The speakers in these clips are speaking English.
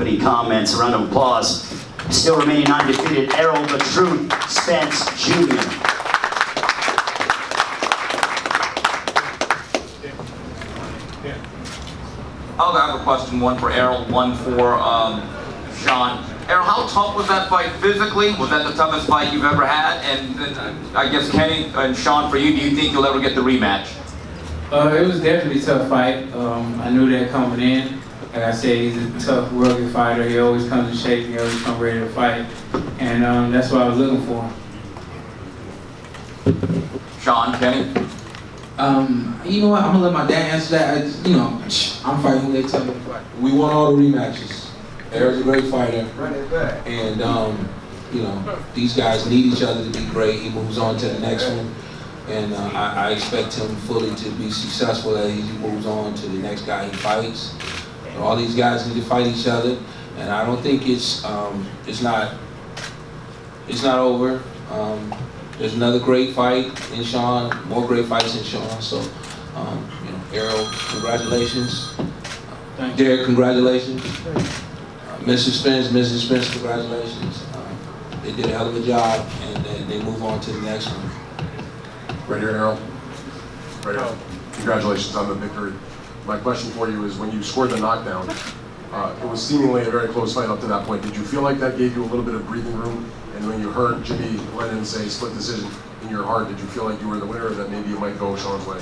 opening comments. A round of applause. Still remaining undefeated, Errol the Truth Spence Jr. I'll have a question, one for Errol, one for Sean. Errol, how tough was that fight physically? Was that the toughest fight you've ever had? And I guess Kenny and Sean, for you, do you think you'll ever get the rematch? It was definitely a tough fight. I knew that coming in. Like I said, he's a tough, rugged fighter. He always comes in shape. He always comes ready to fight. And that's what I was looking for. Sean, Kenny? You know what? I'm gonna let my dad answer that. I'm fighting who they tell me to fight. We won all the rematches. Errol's a great fighter, and these guys need each other to be great. He moves on to the next one, and I expect him fully to be successful as he moves on to the next guy he fights. All these guys need to fight each other, and I don't think it's not over. There's another great fight in Sean, more great fights in Sean. So, Errol, congratulations. Derek, congratulations. Mrs. Spence, congratulations. They did a hell of a job, and they move on to the next one. Right here, Errol. Right here. Congratulations on the victory. My question for you is, when you scored the knockdown, it was seemingly a very close fight up to that point. Did you feel like that gave you a little bit of breathing room? And when you heard Jimmy Lennon say split decision in your heart, did you feel like you were the winner, or that maybe you might go Sean's way?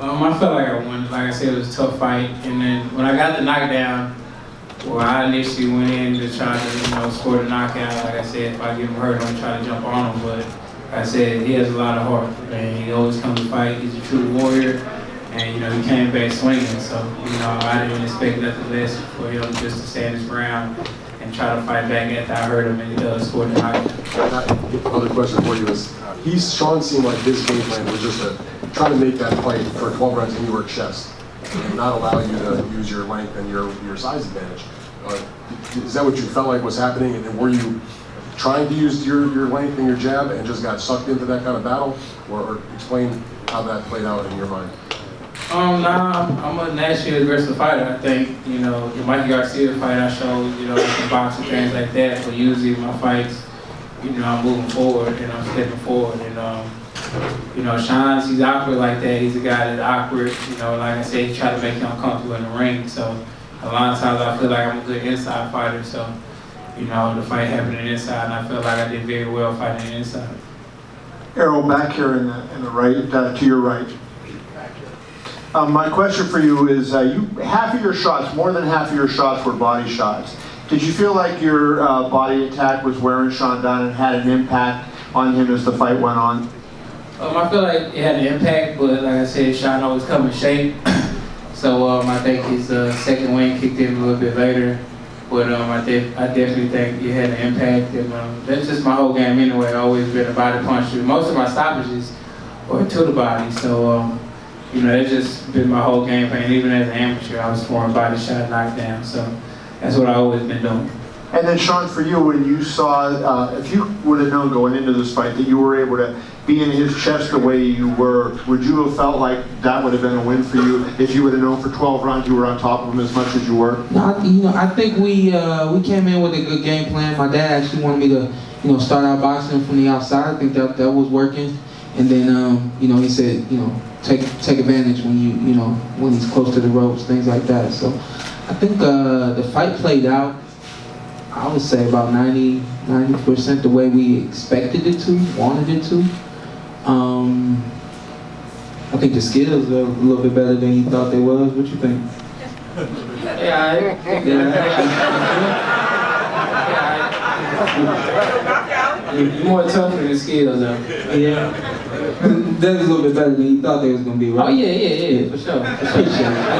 I felt like I won. Like I said, it was a tough fight. And then when I got the knockdown, well, I initially went in to try to, score the knockout. Like I said, if I get him hurt, I'm gonna try to jump on him. But like I said, he has a lot of heart, and he always comes to fight. He's a true warrior, and he came back swinging. So I didn't expect nothing less for him just to stand his ground and try to fight back after I hurt him, and he does score the knockout. Another question for you is, Sean seemed like his game plan was just to try to make that fight for 12 rounds in your chest, and not allow you to use your length and your size advantage. Is that what you felt like was happening? And were you trying to use your length and your jab and just got sucked into that kind of battle? Or explain how that played out in your mind. I'm a naturally aggressive fighter. I think, the Mikey Garcia fight I showed, some boxing things like that. But usually my fights, I'm moving forward and I'm stepping forward. And Sean's, he's awkward like that. He's a guy that's awkward. Like I said, he tried to make him uncomfortable in the ring. So a lot of times I feel like I'm a good inside fighter. So, the fight happened inside, and I feel like I did very well fighting inside. Errol, back here in the right, to your right. My question for you is, half of your shots, more than half of your shots were body shots. Did you feel like your body attack was wearing Sean down and had an impact on him as the fight went on? I feel like it had an impact, but like I said, Sean always come in shape. So I think his second win kicked in a little bit later. But I definitely think it had an impact. And that's just my whole game anyway. I've always been a body puncher. Most of my stoppages were to the body. So, that's just been my whole game plan. Even as an amateur, I was scoring body shot, knockdown. So that's what I've always been doing. And then, Sean, for you, when you saw, if you would have known going into this fight that you were able to be in his chest the way you were, would you have felt like that would have been a win for you if you would have known for 12 rounds you were on top of him as much as you were? No, I think we came in with a good game plan. My dad actually wanted me to, start out boxing from the outside. I think that was working. And then, he said, take advantage when when he's close to the ropes, things like that. So I think the fight played out, I would say about 90% the way we expected it to, wanted it to. I think the skills are a little bit better than you thought they was. What you think? You're more tough than the skills, though. Yeah. That was a little bit better than you thought they was gonna be, right? Oh yeah, for sure. I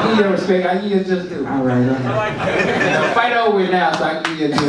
give you respect. I give you just do. All right. Fight over now, so I give you just do.